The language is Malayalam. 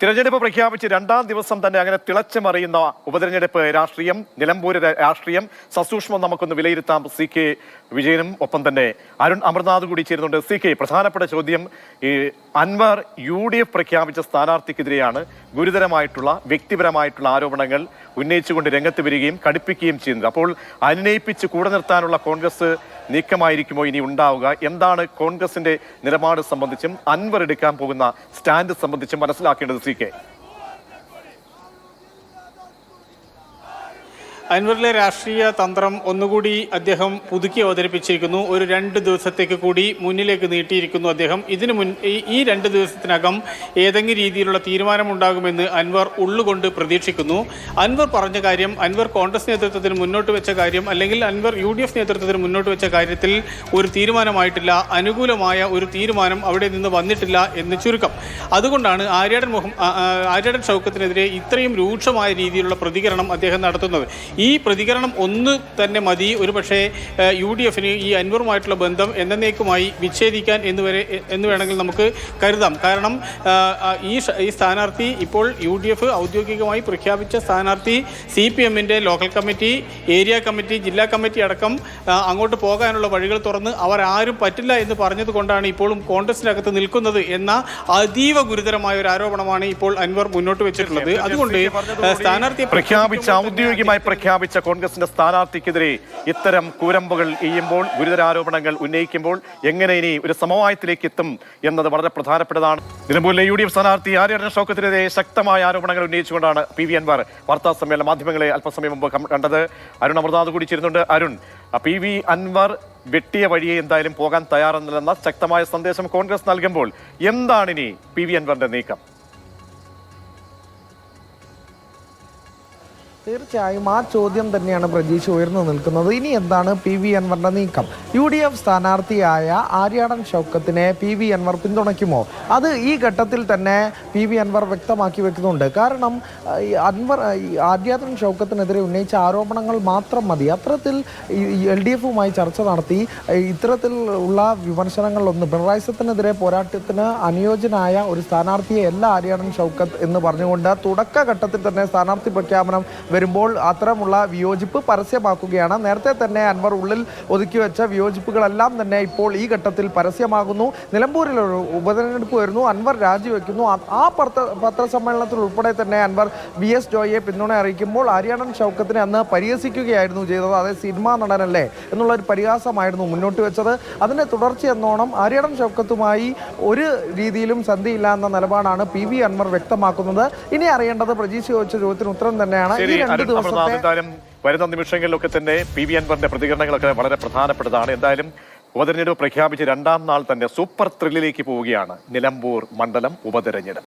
തിരഞ്ഞെടുപ്പ് പ്രഖ്യാപിച്ച് രണ്ടാം ദിവസം തന്നെ അങ്ങനെ തിളച്ചുമറിയുന്ന ഉപതെരഞ്ഞെടുപ്പ് രാഷ്ട്രീയം, നിലമ്പൂർ രാഷ്ട്രീയം സസൂക്ഷ്മം നമുക്കൊന്ന് വിലയിരുത്താം. സി കെ വിജയനും ഒപ്പം തന്നെ അരുൺ അമർനാഥ് കൂടി ചേരുന്നുണ്ട്. സി കെ, പ്രധാനപ്പെട്ട ചോദ്യം, അൻവർ UDF പ്രഖ്യാപിച്ച സ്ഥാനാർത്ഥിക്കെതിരെയാണ് ഗുരുതരമായിട്ടുള്ള വ്യക്തിപരമായിട്ടുള്ള ആരോപണങ്ങൾ ഉന്നയിച്ചുകൊണ്ട് രംഗത്ത് വരികയും കടുപ്പിക്കുകയും ചെയ്യുന്നത്. അപ്പോൾ അനുനയിപ്പിച്ച് കൂടെ നിർത്താനുള്ള കോൺഗ്രസ് നീക്കമായിരിക്കുമോ ഇനി ഉണ്ടാവുക? എന്താണ് കോൺഗ്രസിന്റെ നിലപാട് സംബന്ധിച്ചും അൻവർ എടുക്കാൻ പോകുന്ന സ്റ്റാൻഡ് സംബന്ധിച്ചും മനസ്സിലാക്കേണ്ടത്? സി കെ, അൻവറിലെ രാഷ്ട്രീയ തന്ത്രം ഒന്നുകൂടി അദ്ദേഹം പുതുക്കി അവതരിപ്പിച്ചിരിക്കുന്നു. ഒരു 2 ദിവസത്തേക്ക് കൂടി മുന്നിലേക്ക് നീട്ടിയിരിക്കുന്നു അദ്ദേഹം. ഈ 2 ദിവസത്തിനകം ഏതെങ്കിലും രീതിയിലുള്ള തീരുമാനമുണ്ടാകുമെന്ന് അൻവർ ഉള്ളുകൊണ്ട് പ്രതീക്ഷിക്കുന്നു. അൻവർ പറഞ്ഞ കാര്യം, അൻവർ കോൺഗ്രസ് നേതൃത്വത്തിന് മുന്നോട്ട് വെച്ച കാര്യം, അല്ലെങ്കിൽ അൻവർ UDF നേതൃത്വത്തിന് മുന്നോട്ട് വെച്ച കാര്യത്തിൽ ഒരു തീരുമാനമായിട്ടില്ല, അനുകൂലമായ ഒരു തീരുമാനം അവിടെ നിന്ന് വന്നിട്ടില്ല എന്ന് ചുരുക്കം. അതുകൊണ്ടാണ് ആര്യാടൻ ഷൗക്കത്തിനെതിരെ ഇത്രയും രൂക്ഷമായ രീതിയിലുള്ള പ്രതികരണം അദ്ദേഹം നടത്തുന്നത്. ഈ പ്രതികരണം ഒന്ന് തന്നെ മതി ഒരുപക്ഷെ UDFന് ഈ അൻവറുമായിട്ടുള്ള ബന്ധം എന്നേക്കുമായി വിച്ഛേദിക്കാൻ എന്ന് വേണമെങ്കിൽ നമുക്ക് കരുതാം. കാരണം ഈ സ്ഥാനാർത്ഥി ഇപ്പോൾ UDF ഔദ്യോഗികമായി പ്രഖ്യാപിച്ച സ്ഥാനാർത്ഥി CPMന്റെ ലോക്കൽ കമ്മിറ്റി, ഏരിയ കമ്മിറ്റി, ജില്ലാ കമ്മിറ്റി അടക്കം അങ്ങോട്ട് പോകാനുള്ള വഴികൾ തുറന്ന് അവർ ആരും പറ്റില്ല എന്ന് പറഞ്ഞതുകൊണ്ടാണ് ഇപ്പോഴും കോൺഗ്രസിനകത്ത് നിൽക്കുന്നത് എന്ന അതീവ ഗുരുതരമായ ഒരു ആരോപണമാണ് ഇപ്പോൾ അൻവർ മുന്നോട്ട് വെച്ചിട്ടുള്ളത്. അതുകൊണ്ട് സ്ഥാനാർത്ഥി ഔദ്യോഗികമായി പ്രഖ്യാപിച്ച കോൺഗ്രസിന്റെ സ്ഥാനാർത്ഥിക്കെതിരെ ഇത്തരം കൂരമ്പുകൾ ചെയ്യുമ്പോൾ, ഗുരുതരാരോപണങ്ങൾ ഉന്നയിക്കുമ്പോൾ എങ്ങനെ ഇനി ഒരു സമവായത്തിലേക്ക് എത്തും എന്നത് വളരെ പ്രധാനപ്പെട്ടതാണ്. നിലമ്പൂരിലെ UDF സ്ഥാനാർത്ഥി ആര്യാടൻ ഷൗക്കത്തിനെതിരെ ശക്തമായ ആരോപണങ്ങൾ ഉന്നയിച്ചുകൊണ്ടാണ് PV അൻവർ വാർത്താ സമ്മേളനം മാധ്യമങ്ങളെ അല്പസമയം മുമ്പ് കണ്ടത്. അരുൺ അമർനാഥ് കൂടി ചേരുന്നുണ്ട്. അരുൺ, PV അൻവർ വെട്ടിയ വഴിയെ എന്തായാലും പോകാൻ തയ്യാറെന്ന ശക്തമായ സന്ദേശം കോൺഗ്രസ് നൽകുമ്പോൾ എന്താണിനി PV അൻവറിന്റെ നീക്കം? തീർച്ചയായും ആ ചോദ്യം തന്നെയാണ് പ്രജീഷ് ഉയർന്നു നിൽക്കുന്നത്. ഇനി എന്താണ് PV അൻവറിന്റെ നീക്കം? UDF സ്ഥാനാർത്ഥിയായ Aryadan ഷൗക്കത്തിനെ PV Anwar പിന്തുണയ്ക്കുമോ? അത് ഈ ഘട്ടത്തിൽ തന്നെ PV അൻവർ വ്യക്തമാക്കി വെക്കുന്നുണ്ട്. കാരണം ആര്യാടൻ ഷൗക്കത്തിനെതിരെ ഉന്നയിച്ച ആരോപണങ്ങൾ മാത്രം മതി. അത്തരത്തിൽ LDFുമായി ചർച്ച നടത്തി ഇത്തരത്തിലുള്ള വിമർശനങ്ങളിലൊന്നും പിണറായിസത്തിനെതിരെ പോരാട്ടത്തിന് അനുയോജ്യനായ ഒരു സ്ഥാനാർത്ഥിയെ അല്ല ആര്യാടൻ ഷൗക്കത്ത് എന്ന് പറഞ്ഞുകൊണ്ട് തുടക്കഘട്ടത്തിൽ തന്നെ സ്ഥാനാർത്ഥി പ്രഖ്യാപനം വരുമ്പോൾ അത്തരമുള്ള വിയോജിപ്പ് പരസ്യമാക്കുകയാണ്. നേരത്തെ തന്നെ അൻവർ ഉള്ളിൽ ഒതുക്കി വെച്ച വിയോജിപ്പുകളെല്ലാം തന്നെ ഇപ്പോൾ ഈ ഘട്ടത്തിൽ പരസ്യമാകുന്നു. നിലമ്പൂരിൽ ഒരു ഉപതെരഞ്ഞെടുപ്പ് വരുന്നു, അൻവർ രാജിവെക്കുന്നു. ആ പത്രസമ്മേളനത്തിൽ ഉൾപ്പെടെ തന്നെ അൻവർ VS ജോയിയെ പിന്തുണ അറിയിക്കുമ്പോൾ ആര്യാടൻ ഷൗക്കത്തിനെ അന്ന് പരിഹസിക്കുകയായിരുന്നു ചെയ്തത്. അതായത് സിനിമാ നടനല്ലേ എന്നുള്ളൊരു പരിഹാസമായിരുന്നു മുന്നോട്ട് വെച്ചത്. അതിൻ്റെ തുടർച്ചയെന്നോണം ആര്യാടൻ ഷൗക്കത്തുമായി ഒരു രീതിയിലും സന്ധിയില്ല എന്ന നിലപാടാണ് PV അൻവർ വ്യക്തമാക്കുന്നത്. ഇനി അറിയേണ്ടത് പ്രജീഷ് ചോദിച്ച ചോദ്യത്തിന് ഉത്തരം തന്നെയാണ്. വരുന്ന നിമിഷങ്ങളിലൊക്കെ തന്നെ PV അൻവറിന്റെ പ്രതികരണങ്ങളൊക്കെ വളരെ പ്രധാനപ്പെട്ടതാണ്. എന്തായാലും ഉപതെരഞ്ഞെടുപ്പ് പ്രഖ്യാപിച്ച് 2ാം നാൾ തന്നെ സൂപ്പർ ത്രില്ലിലേക്ക് പോവുകയാണ് നിലമ്പൂർ മണ്ഡലം ഉപതെരഞ്ഞെടുപ്പ്.